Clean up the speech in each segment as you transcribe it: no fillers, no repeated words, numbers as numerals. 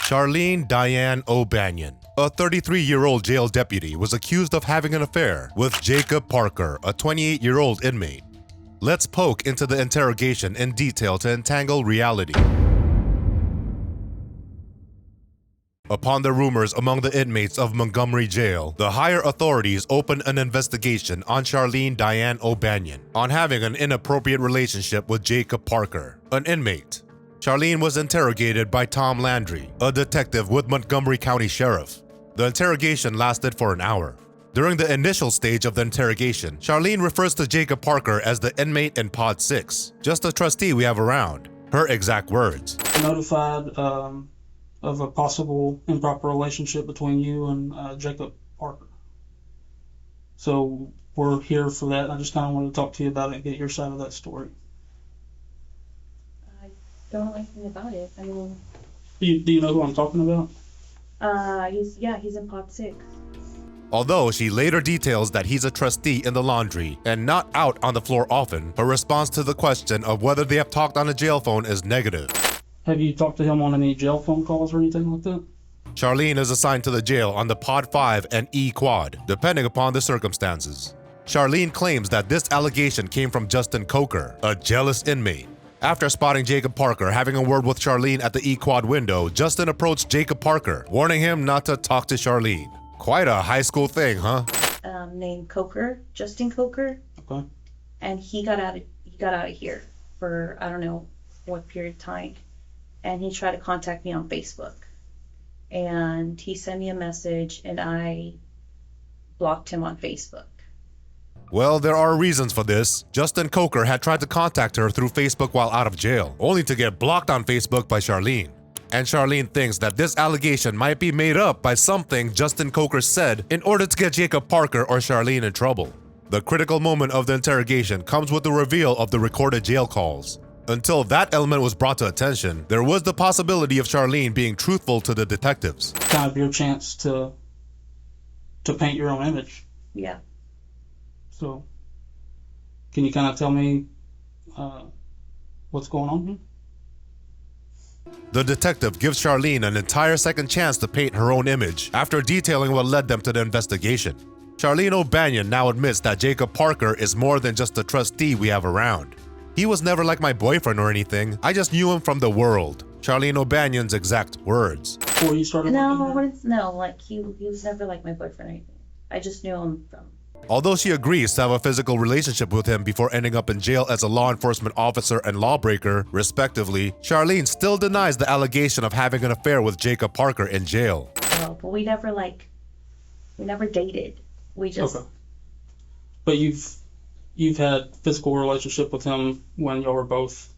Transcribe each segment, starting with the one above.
Sharleen Diane O'Banion, a 33-year-old jail deputy, was accused of having an affair with Jacob Parker, a 28-year-old inmate. Let's poke into the interrogation in detail to entangle reality. Upon the rumors among the inmates of Montgomery Jail, the higher authorities opened an investigation on Sharleen Diane O'Banion on having an inappropriate relationship with Jacob Parker, an inmate. Sharleen was interrogated by Tom Landry, a detective with Montgomery County Sheriff. The interrogation lasted for an hour. During the initial stage of the interrogation, Sharleen refers to Jacob Parker as the inmate in Pod 6, just a trustee we have around. Her exact words. Notified of a possible improper relationship between you and Jacob Parker. So we're here for that. I just kind of wanted to talk to you about it and get your side of that story. I don't know anything about it. I mean, Do you know who I'm talking about? he's in Pod 6. Although she later details that he's a trustee in the laundry and not out on the floor often, her response to the question of whether they have talked on a jail phone is negative. Have you talked to him on any jail phone calls or anything like that? Sharleen is assigned to the jail on the Pod 5 and E Quad, depending upon the circumstances. Sharleen claims that this allegation came from Justin Coker, a jealous inmate. After spotting Jacob Parker having a word with Sharleen at the E Quad window, Justin approached Jacob Parker, warning him not to talk to Sharleen. Quite a high school thing, huh? Named Coker, Justin Coker. Okay. And he got out of here for I don't know what period of time. And he tried to contact me on Facebook. And he sent me a message and I blocked him on Facebook. Well, there are reasons for this. Justin Coker had tried to contact her through Facebook while out of jail, only to get blocked on Facebook by Sharleen. And Sharleen thinks that this allegation might be made up by something Justin Coker said in order to get Jacob Parker or Sharleen in trouble. The critical moment of the interrogation comes with the reveal of the recorded jail calls. Until that element was brought to attention, there was the possibility of Sharleen being truthful to the detectives. Kind of your chance to paint your own image. Yeah. So, can you kind of tell me what's going on here? The detective gives Sharleen an entire second chance to paint her own image after detailing what led them to the investigation. Sharleen O'Banion now admits that Jacob Parker is more than just a trustee we have around. He was never like my boyfriend or anything. I just knew him from the world. Sharleen O'Banion's exact words. Before you started he was never like my boyfriend or anything. I just knew him from. Although she agrees to have a physical relationship with him before ending up in jail as a law enforcement officer and lawbreaker, respectively, Sharleen still denies the allegation of having an affair with Jacob Parker in jail. Well, but we never dated. We just. Okay. But you've had physical relationship with him when y'all were both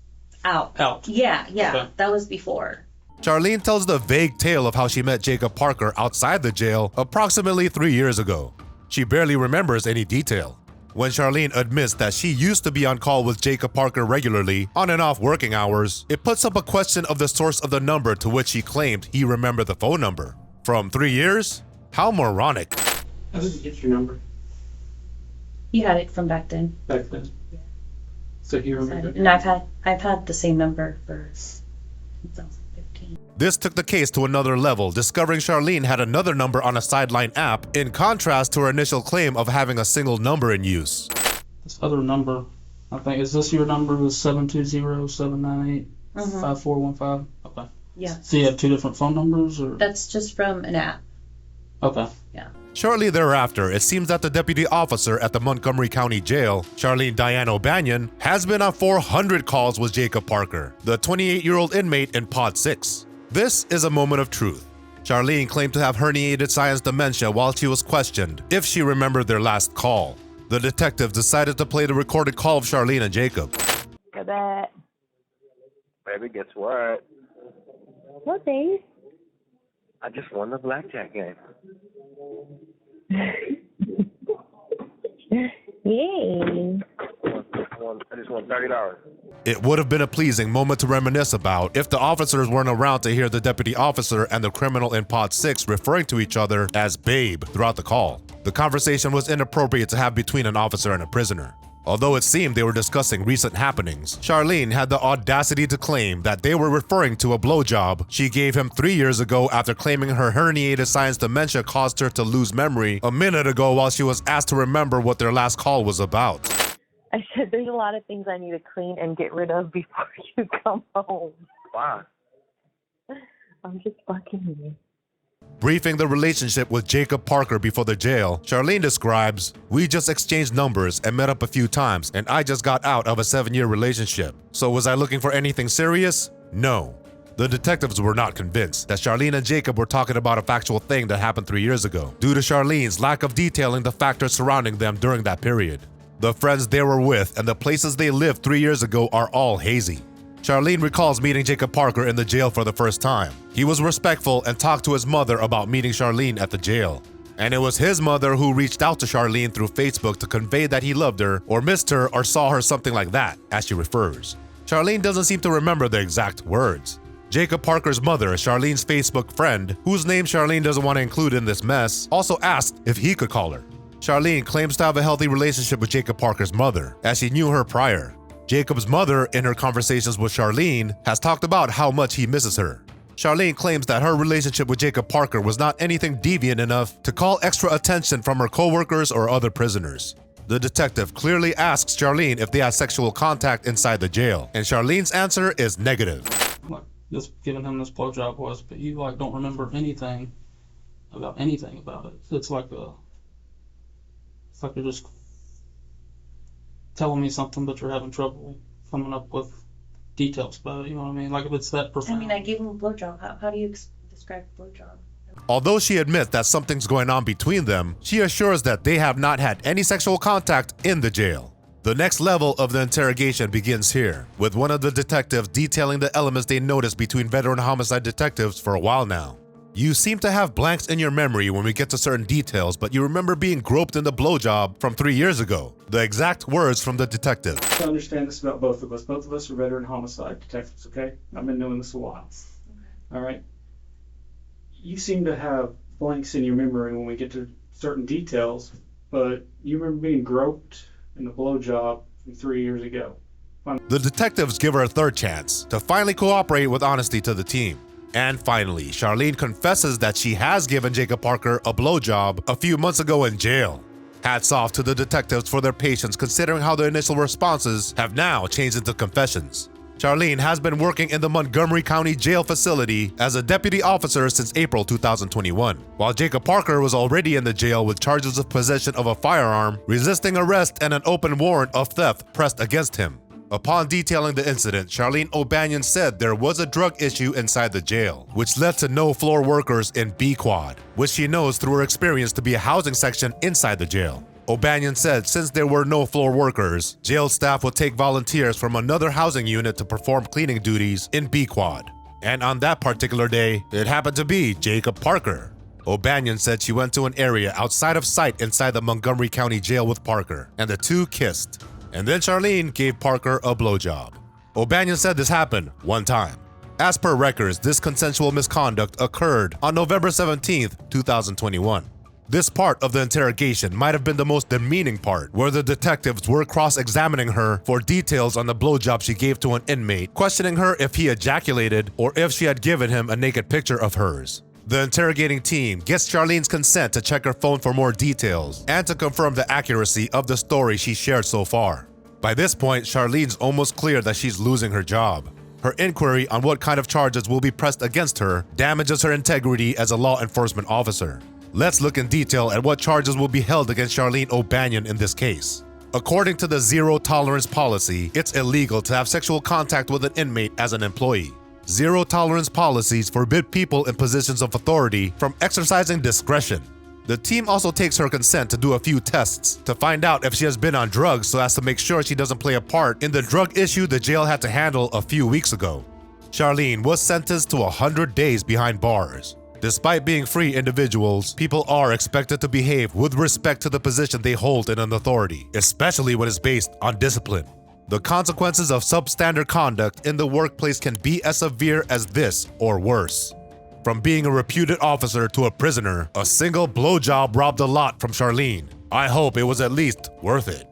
out. Yeah. Okay. That was before. Sharleen tells the vague tale of how she met Jacob Parker outside the jail approximately 3 years ago. She barely remembers any detail. When Sharleen admits that she used to be on call with Jacob Parker regularly, on and off working hours, it puts up a question of the source of the number to which she claimed he remembered the phone number. From 3 years? How moronic. How did you get your number? He had it from back then. Back then? Yeah. So you remember? And I've had the same number since I was 15. This took the case to another level, discovering Sharleen had another number on a sideline app, in contrast to her initial claim of having a single number in use. This other number, I think, is this your number? The 720-798-5415? Okay. Yeah. So you have two different phone numbers, or? That's just from an app. Okay. Yeah. Shortly thereafter, it seems that the deputy officer at the Montgomery County Jail, Sharleen Diane O'Banion, has been on 400 calls with Jacob Parker, the 28-year-old inmate in Pod 6. This is a moment of truth. Sharleen claimed to have herniated sinus dementia while she was questioned if she remembered their last call. The detective decided to play the recorded call of Sharleen and Jacob. Go back. Baby, guess what? What, babe? I just won the blackjack game. Yay. I just won $30. It would have been a pleasing moment to reminisce about if the officers weren't around to hear the deputy officer and the criminal in Pod 6 referring to each other as babe throughout the call. The conversation was inappropriate to have between an officer and a prisoner. Although it seemed they were discussing recent happenings, Sharleen had the audacity to claim that they were referring to a blowjob she gave him 3 years ago after claiming her herniated sinus dementia caused her to lose memory a minute ago while she was asked to remember what their last call was about. I said there's a lot of things I need to clean and get rid of before you come home. Why? I'm just fucking with you. Briefing the relationship with Jacob Parker before the jail, Sharleen describes, "We just exchanged numbers and met up a few times, and I just got out of a 7-year relationship. So was I looking for anything serious? No." The detectives were not convinced that Sharleen and Jacob were talking about a factual thing that happened 3 years ago, due to Sharleen's lack of detailing the factors surrounding them during that period. The friends they were with and the places they lived 3 years ago are all hazy. Sharleen recalls meeting Jacob Parker in the jail for the first time. He was respectful and talked to his mother about meeting Sharleen at the jail. And it was his mother who reached out to Sharleen through Facebook to convey that he loved her or missed her or saw her, something like that, as she refers. Sharleen doesn't seem to remember the exact words. Jacob Parker's mother, Sharleen's Facebook friend, whose name Sharleen doesn't want to include in this mess, also asked if he could call her. Sharleen claims to have a healthy relationship with Jacob Parker's mother, as she knew her prior. Jacob's mother, in her conversations with Sharleen, has talked about how much he misses her. Sharleen claims that her relationship with Jacob Parker was not anything deviant enough to call extra attention from her co-workers or other prisoners. The detective clearly asks Sharleen if they had sexual contact inside the jail, and Sharleen's answer is negative. Like, just giving him this blowjob was, but you like don't remember anything about it. It's like you're just telling me something, but you're having trouble coming up with details about it. You know what I mean? Like if it's that profound. I mean, I gave him a blowjob. How do you describe a blowjob? Although she admits that something's going on between them, she assures that they have not had any sexual contact in the jail. The next level of the interrogation begins here, with one of the detectives detailing the elements they noticed between veteran homicide detectives for a while now. "You seem to have blanks in your memory when we get to certain details, but you remember being groped in the blowjob from 3 years ago." The exact words from the detective. To understand this about both of us. Both of us are veteran homicide detectives, okay? I've been doing this a while. All right? You seem to have blanks in your memory when we get to certain details, but you remember being groped in the blowjob from 3 years ago. The detectives give her a third chance to finally cooperate with honesty to the team. And finally, Sharleen confesses that she has given Jacob Parker a blowjob a few months ago in jail. Hats off to the detectives for their patience, considering how the initial responses have now changed into confessions. Sharleen has been working in the Montgomery County Jail facility as a deputy officer since April 2021, while Jacob Parker was already in the jail with charges of possession of a firearm, resisting arrest, and an open warrant of theft pressed against him. Upon detailing the incident, Sharleen O'Banion said there was a drug issue inside the jail, which led to no floor workers in B Quad, which she knows through her experience to be a housing section inside the jail. O'Banion said since there were no floor workers, jail staff would take volunteers from another housing unit to perform cleaning duties in B Quad. And on that particular day, it happened to be Jacob Parker. O'Banion said she went to an area outside of sight inside the Montgomery County Jail with Parker, and the two kissed. And then Sharleen gave Parker a blowjob. O'Banion said this happened one time. As per records, this consensual misconduct occurred on November 17th, 2021. This part of the interrogation might have been the most demeaning part, where the detectives were cross-examining her for details on the blowjob she gave to an inmate, questioning her if he ejaculated or if she had given him a naked picture of hers. The interrogating team gets Sharleen's consent to check her phone for more details and to confirm the accuracy of the story she shared so far. By this point, Sharleen's almost clear that she's losing her job. Her inquiry on what kind of charges will be pressed against her damages her integrity as a law enforcement officer. Let's look in detail at what charges will be held against Sharleen O'Banion in this case. According to the zero tolerance policy, it's illegal to have sexual contact with an inmate as an employee. Zero tolerance policies forbid people in positions of authority from exercising discretion. The team also takes her consent to do a few tests to find out if she has been on drugs so as to make sure she doesn't play a part in the drug issue the jail had to handle a few weeks ago. Sharleen was sentenced to 100 days behind bars. Despite being free individuals, people are expected to behave with respect to the position they hold in an authority, especially when it's based on discipline. The consequences of substandard conduct in the workplace can be as severe as this or worse. From being a reputed officer to a prisoner, a single blowjob robbed a lot from Sharleen. I hope it was at least worth it.